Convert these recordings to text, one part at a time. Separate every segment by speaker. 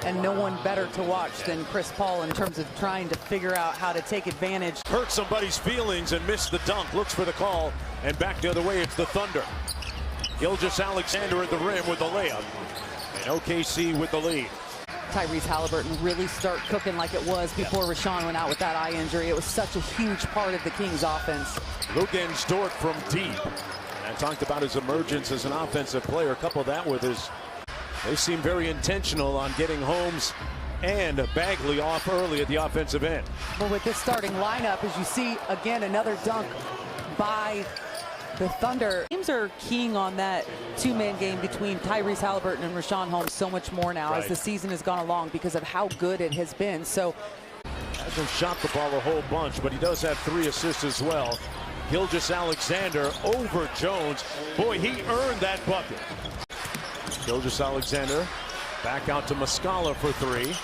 Speaker 1: and no one better to watch than Chris Paul in terms of trying to figure out how to take advantage.
Speaker 2: Hurt somebody's feelings and missed the dunk. Looks for the call, and back the other way, it's the Thunder. Gilgeous-Alexander at the rim with the layup, and OKC with the lead.
Speaker 1: Tyrese Halliburton really start cooking like it was before Rashawn went out with that eye injury. It was such a huge part of the Kings offense.
Speaker 2: Lugens Dort from deep. And I talked about his emergence as an offensive player. Couple that with his, they seem very intentional on getting Holmes and Bagley off early at the offensive end.
Speaker 1: Well, with this starting lineup, as you see, again, another dunk by the Thunder. Teams are keying on that two-man game between Tyrese Halliburton and Rashawn Holmes so much more now as the season has gone along because of how good it has been. So
Speaker 2: hasn't shot the ball a whole bunch, but he does have 3 assists as well. Gilgeous-Alexander over Jones. Boy, he earned that bucket. Gilgeous-Alexander back out to Muscala for 3.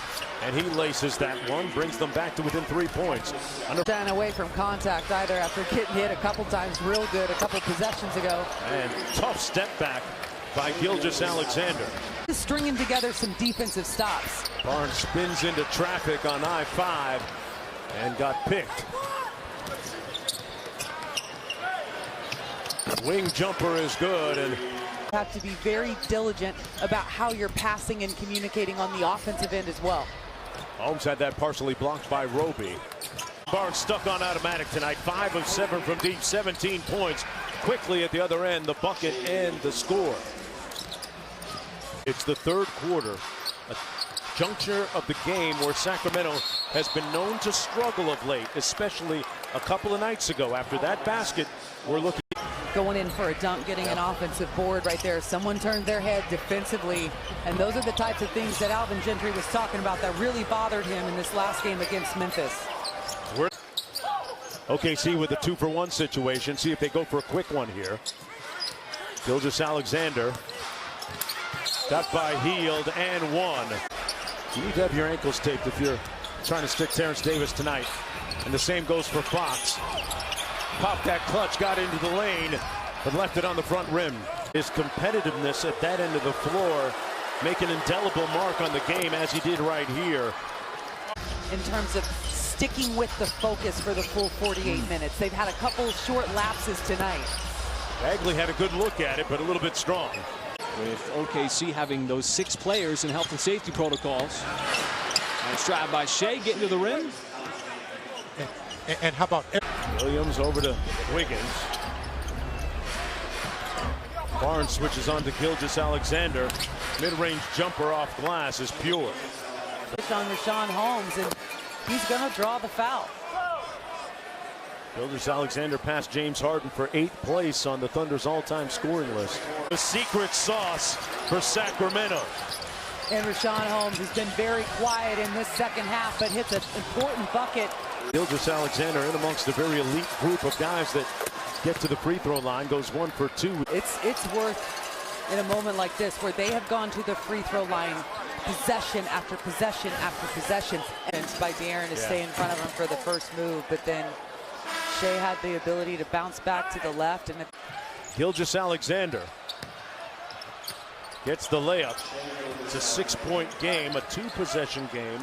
Speaker 2: And he laces that one, brings them back to within 3 points.
Speaker 1: Stand away from contact either after getting hit a couple times real good a couple possessions ago.
Speaker 2: And tough step back by Gilgeous-Alexander.
Speaker 1: Stringing together some defensive stops.
Speaker 2: Barnes spins into traffic on I-5 and got picked. Wing jumper is good, and
Speaker 1: have to be very diligent about how you're passing and communicating on the offensive end as well.
Speaker 2: Holmes had that partially blocked by Roby. Barnes stuck on automatic tonight. 5 of 7 from deep, 17 points. Quickly at the other end, the bucket and the score. It's the third quarter, a juncture of the game where Sacramento has been known to struggle of late, especially a couple of nights ago. After that basket, we're looking.
Speaker 1: Going in for a dunk, getting an offensive board right there. Someone turned their head defensively, and those are the types of things that Alvin Gentry was talking about that really bothered him in this last game against Memphis.
Speaker 2: OKC with a 2-for-1 situation. See if they go for a quick one here. Gilgeous-Alexander got by Hield and one. You need to have your ankles taped if you're trying to stick Terrence Davis tonight. And the same goes for Fox. Popped that clutch, got into the lane, but left it on the front rim. His competitiveness at that end of the floor make an indelible mark on the game as he did right here.
Speaker 1: In terms of sticking with the focus for the full 48 minutes. They've had a couple short lapses tonight.
Speaker 2: Bagley had a good look at it, but a little bit strong.
Speaker 3: With OKC having those 6 players in health and safety protocols. Nice drive by Shai getting to the rim.
Speaker 4: And how about
Speaker 2: Williams over to Wiggins. Barnes switches on to Gilgeous-Alexander. Mid-range jumper off glass is pure.
Speaker 1: On Rashawn Holmes, and he's going to draw the foul.
Speaker 2: Gilgeous-Alexander passed James Harden for 8th place on the Thunder's all-time scoring list. The secret sauce for Sacramento.
Speaker 1: And Rashawn Holmes has been very quiet in this second half, but hits an important bucket.
Speaker 2: Gilgeous-Alexander in amongst a very elite group of guys that get to the free throw line, goes 1 for 2.
Speaker 1: It's worth, in a moment like this, where they have gone to the free throw line possession after possession after possession. And by De'Aaron to stay in front of him for the first move, but then Shai had the ability to bounce back to the left. And
Speaker 2: Gilgeous-Alexander gets the layup. It's a 6-point game, a 2-possession game.